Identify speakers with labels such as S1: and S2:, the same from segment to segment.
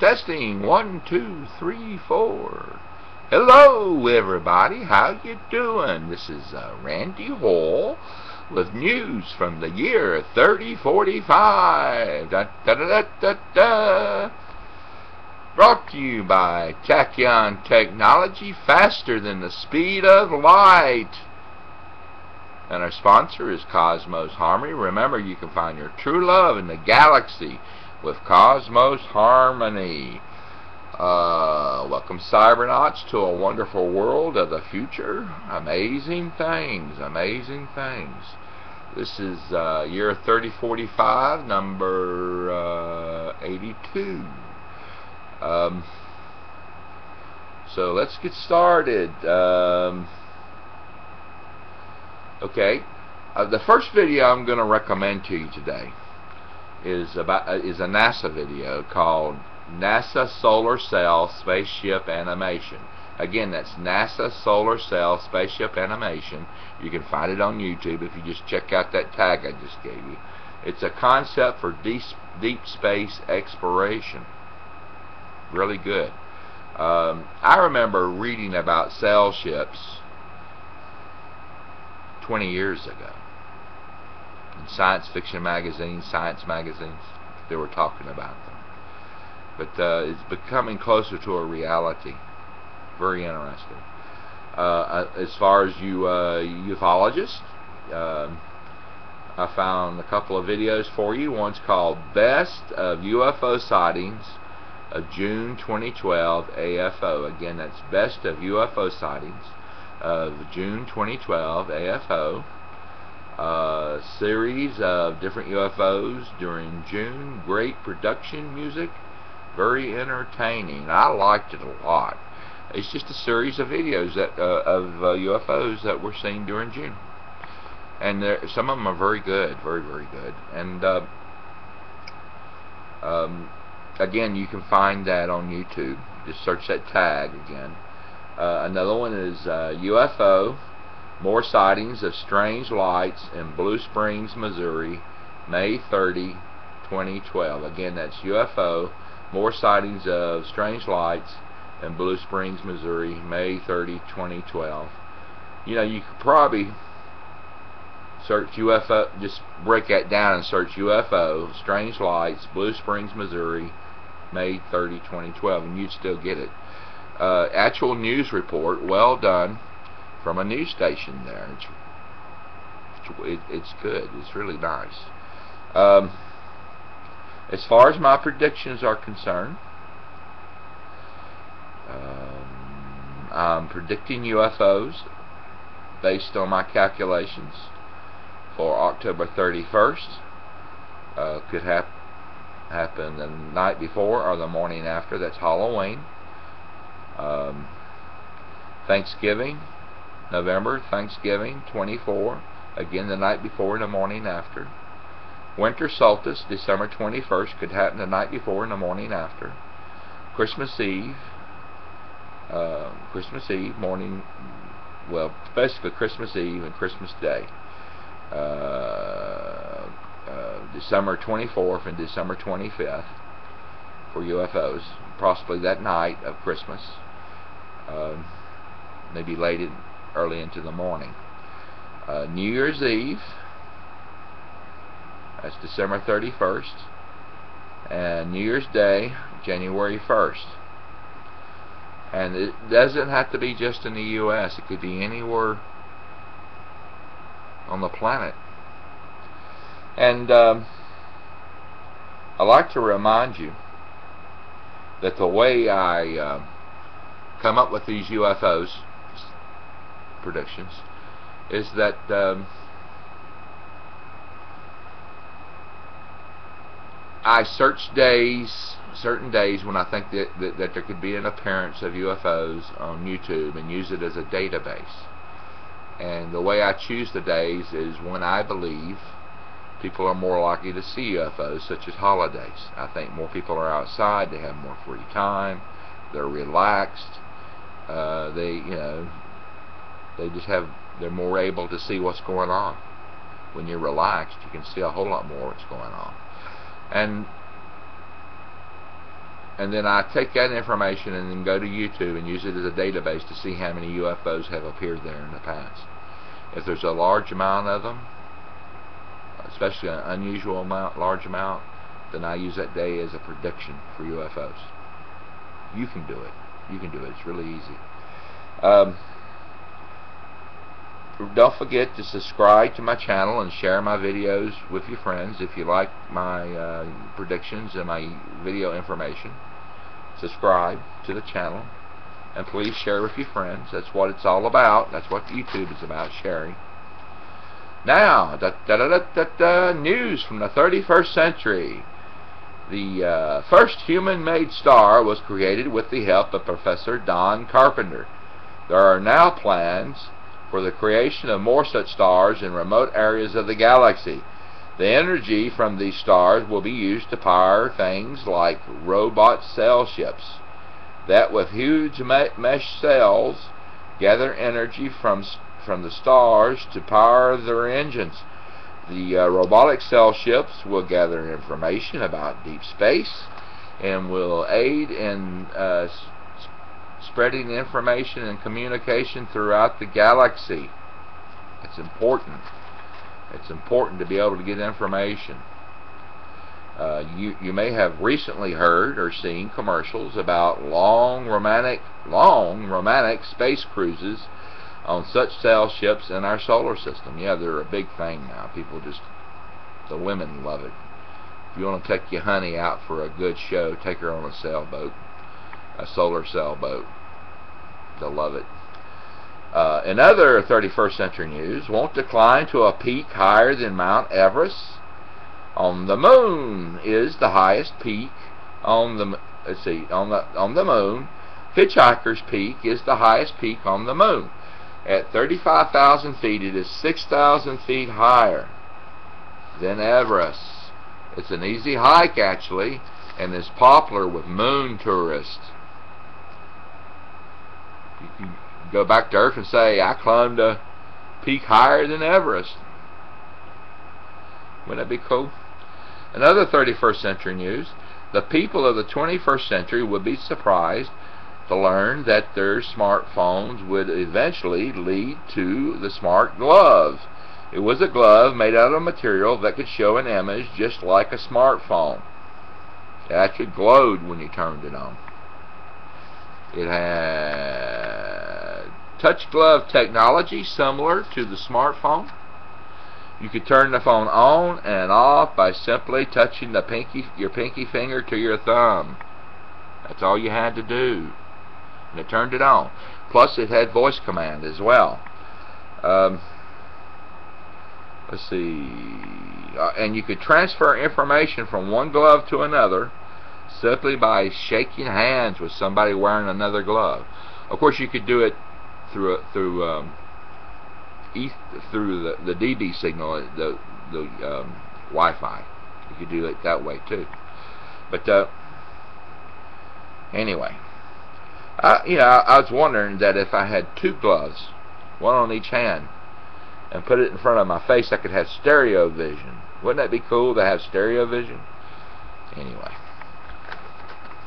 S1: Testing. 1, 2, 3, 4. Hello, everybody. How you doing? This is Randy HOYLE with news from the year 3045. Da, da, da, da, da, da. Brought to you by Tachyon Technology, faster than the speed of light. And our sponsor is Cosmos Harmony. Remember, you can find your true love in the galaxy with Cosmos Harmony. Welcome, cybernauts, to a wonderful world of the future. Amazing things, amazing things. This is year 3045, number 82. So let's get started. Okay, the first video I'm going to recommend to you today is a NASA video called NASA Solar Cell Spaceship Animation. Again, that's NASA Solar Cell Spaceship Animation. You can find it on YouTube if you just check out that tag I just gave you. It's a concept for deep space exploration. Really good. I remember reading about sail ships 20 years ago. In science fiction magazines, science magazines, they were talking about them. But it's becoming closer to a reality. Very interesting. As far as you ufologists, I found a couple of videos for you. One's called Best of UFO Sightings of June 2012 AFO. Again, that's Best of UFO Sightings of June 2012 AFO. Series of different UFOs during June. Great production music, very entertaining. I liked it a lot. It's just a series of videos that of UFOs that were seen during June, and some of them are very good, very good. And again, you can find that on YouTube. Just search that tag again. Another one is UFO. More sightings of strange lights in Blue Springs, Missouri, May 30, 2012. Again, that's UFO. More sightings of strange lights in Blue Springs, Missouri, May 30, 2012. You know, you could probably search UFO, just break that down and search UFO, strange lights, Blue Springs, Missouri, May 30, 2012, and you'd still get it. Actual news report, well done, from a news station there. It's good. It's really nice. As far as my predictions are concerned, I'm predicting UFOs based on my calculations for October 31st. Could happen the night before or the morning after. That's Halloween. Thanksgiving, November, Thanksgiving 24, again the night before and the morning after. Winter solstice, December 21st, could happen the night before and the morning after. Christmas Eve morning, well, basically Christmas Eve and Christmas Day. December 24th and December 25th for UFOs, possibly that night of Christmas, maybe early into the morning. New Year's Eve, that's December 31st, and New Year's Day, January 1st. And it doesn't have to be just in the U.S. It could be anywhere on the planet. And I like to remind you that the way I come up with these UFOs predictions is that I search certain days when I think that there could be an appearance of UFOs on YouTube, and use it as a database. And the way I choose the days is when I believe people are more likely to see UFOs, such as holidays. I think more people are outside, they have more free time, they're relaxed, they're more able to see what's going on. When you're relaxed, you can see a whole lot more what's going on. And and then I take that information and then go to YouTube and use it as a database to see how many UFOs have appeared there in the past. If there's a large amount of them, especially an unusual amount, large amount, then I use that day as a prediction for UFOs. You can do it. You can do it. It's really easy. Don't forget to subscribe to my channel and share my videos with your friends if you like my predictions and my video information. Subscribe to the channel and please share with your friends. That's what it's all about. That's what YouTube is about, sharing. Now, news from the 31st century. The first human-made star was created with the help of Professor Don Carpenter. There are now plans for the creation of more such stars in remote areas of the galaxy. The energy from these stars will be used to power things like robot sail ships that, with huge mesh cells, gather energy from the stars to power their engines. The robotic sail ships will gather information about deep space and will aid in spreading information and communication throughout the galaxy. It's important. It's important to be able to get information. You may have recently heard or seen commercials about long romantic space cruises on such sail ships in our solar system. Yeah, they're a big thing now. The women love it. If you want to take your honey out for a good show, take her on a sailboat, a solar sailboat. They'll love it. In other 31st century news, won't decline to a peak higher than Mount Everest. On the moon is the highest peak on the moon. Hitchhiker's Peak is the highest peak on the moon. At 35,000 feet, it is 6,000 feet higher than Everest. It's an easy hike, actually, and is popular with moon tourists. You can go back to Earth and say, I climbed a peak higher than Everest. Wouldn't that be cool? Another 31st century news. The people of the 21st century would be surprised to learn that their smartphones would eventually lead to the smart glove. It was a glove made out of material that could show an image just like a smartphone. It actually glowed when you turned it on. It had touch glove technology similar to the smartphone. You could turn the phone on and off by simply touching your pinky finger to your thumb. That's all you had to do. And it turned it on. Plus it had voice command as well. Let's see. And you could transfer information from one glove to another simply by shaking hands with somebody wearing another glove. Of course, you could do it through the DB signal, the Wi-Fi. You could do it that way too. But anyway, I was wondering that if I had two gloves, one on each hand, and put it in front of my face, I could have stereo vision. Wouldn't that be cool to have stereo vision? Anyway,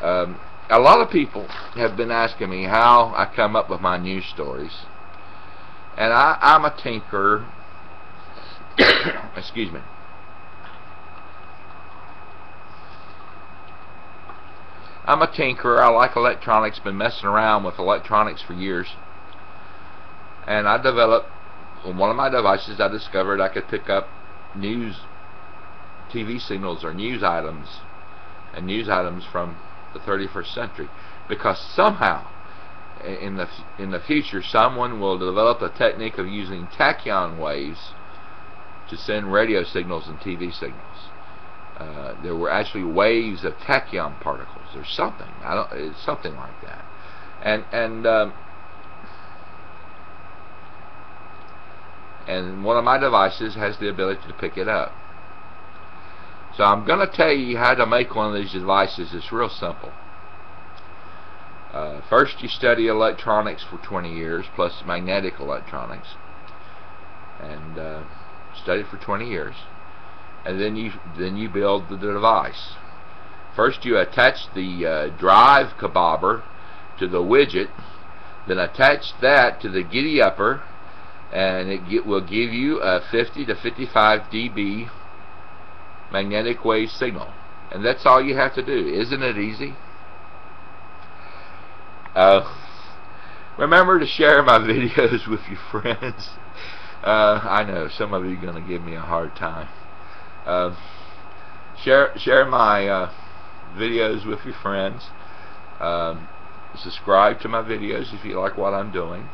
S1: a lot of people have been asking me how I come up with my news stories, and I'm a tinkerer. Excuse me. I'm a tinkerer. I like electronics. Been messing around with electronics for years, and I developed one of my devices. I discovered I could pick up news, TV signals, or news items from the 31st century, because somehow in the future someone will develop a technique of using tachyon waves to send radio signals and TV signals. There were actually waves of tachyon particles or something. It's something like that. And one of my devices has the ability to pick it up. So I'm going to tell you how to make one of these devices. It's real simple. First, you study electronics for 20 years, plus magnetic electronics, and study for 20 years, and then you build the device. First you attach the drive kebabber to the widget, then attach that to the giddy upper, and it will give you a 50 to 55 dB magnetic wave signal. And that's all you have to do. Isn't it easy? Remember to share my videos with your friends. I know some of you are going to give me a hard time. Share my videos with your friends. Subscribe to my videos if you like what I'm doing.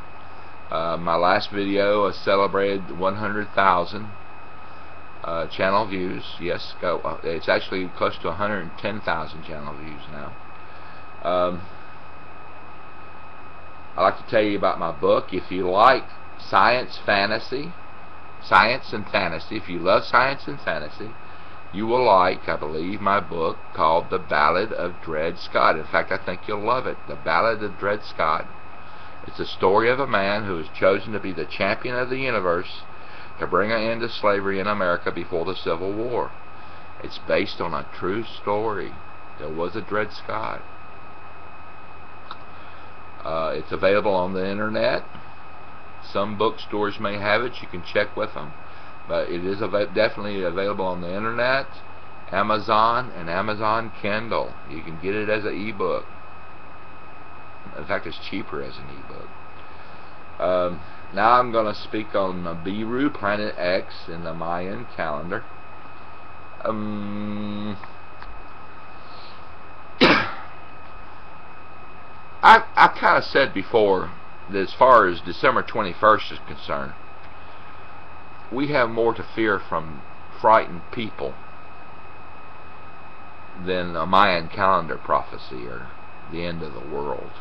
S1: My last video celebrated 100,000 channel views. Yes, it's actually close to 110,000 channel views now. I'd like to tell you about my book. If you like science and fantasy, if you love science and fantasy, you will like, I believe, my book called The Ballad of Dred Scott. In fact, I think you'll love it. The Ballad of Dred Scott. It's a story of a man who was chosen to be the champion of the universe to bring an end to slavery in America before the Civil War. It's based on a true story. There was a Dred Scott. It's available on the internet. Some bookstores may have it. You can check with them. But it is definitely available on the internet, Amazon, and Amazon Kindle. You can get it as an ebook. In fact, it's cheaper as an ebook. Now I'm going to speak on Nibiru, Planet X, in the Mayan calendar. I kind of said before that as far as December 21st is concerned, we have more to fear from frightened people than a Mayan calendar prophecy or the end of the world.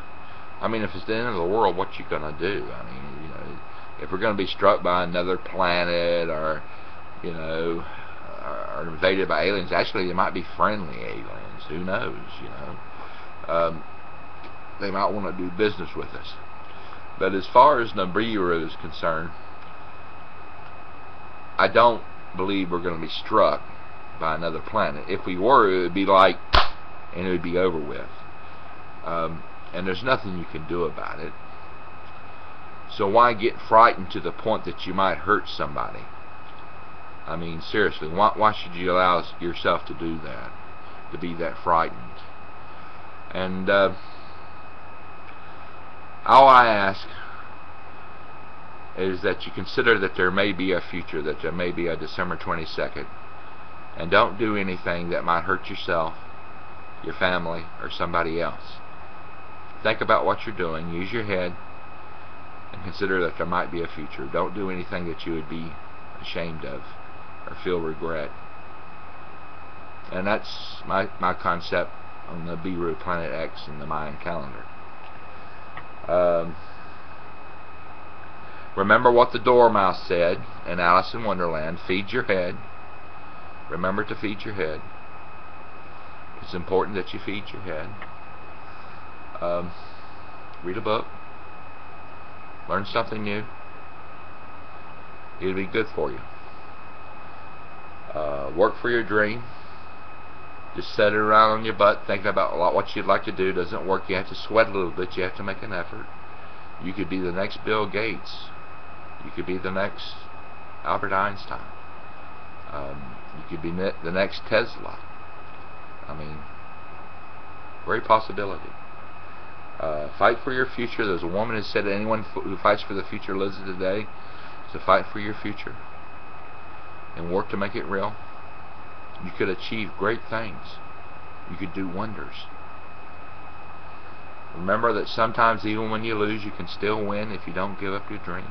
S1: I mean, if it's the end of the world, what you gonna do? I mean, you know, if we're gonna be struck by another planet, or you know, or invaded by aliens, actually, they might be friendly aliens. Who knows? You know, they might want to do business with us. But as far as Nibiru is concerned, I don't believe we're going to be struck by another planet. If we were, it would be like, and it would be over with. And there's nothing you can do about it. So why get frightened to the point that you might hurt somebody? I mean, seriously, why should you allow yourself to do that? To be that frightened? And all I ask is that you consider that there may be a future, that there may be a December 22nd, and don't do anything that might hurt yourself, your family, or somebody else. Think about what you're doing, use your head, and consider that there might be a future. Don't do anything that you would be ashamed of or feel regret. And that's my concept on the Nibiru, Planet X, and the Mayan calendar. Remember what the Dormouse said in Alice in Wonderland: feed your head. Remember to feed your head. It's important that you feed your head. Read a book. Learn something new. It'll be good for you. Work for your dream. Just sit around on your butt thinking about what you'd like to do. Doesn't work. You have to sweat a little bit. You have to make an effort. You could be the next Bill Gates. You could be the next Albert Einstein. You could be the next Tesla. I mean, great possibility. Fight for your future. There's a woman who said anyone who fights for the future lives it today. So fight for your future and work to make it real. You could achieve great things. You could do wonders. Remember that sometimes even when you lose, you can still win if you don't give up your dream.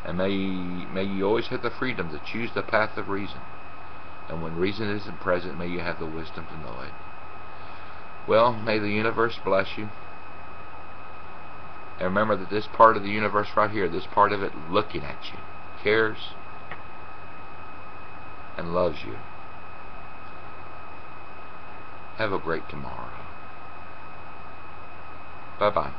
S1: And may you always have the freedom to choose the path of reason. And when reason isn't present, may you have the wisdom to know it. Well, may the universe bless you. And remember that this part of the universe right here, this part of it looking at you, cares and loves you. Have a great tomorrow. Bye-bye.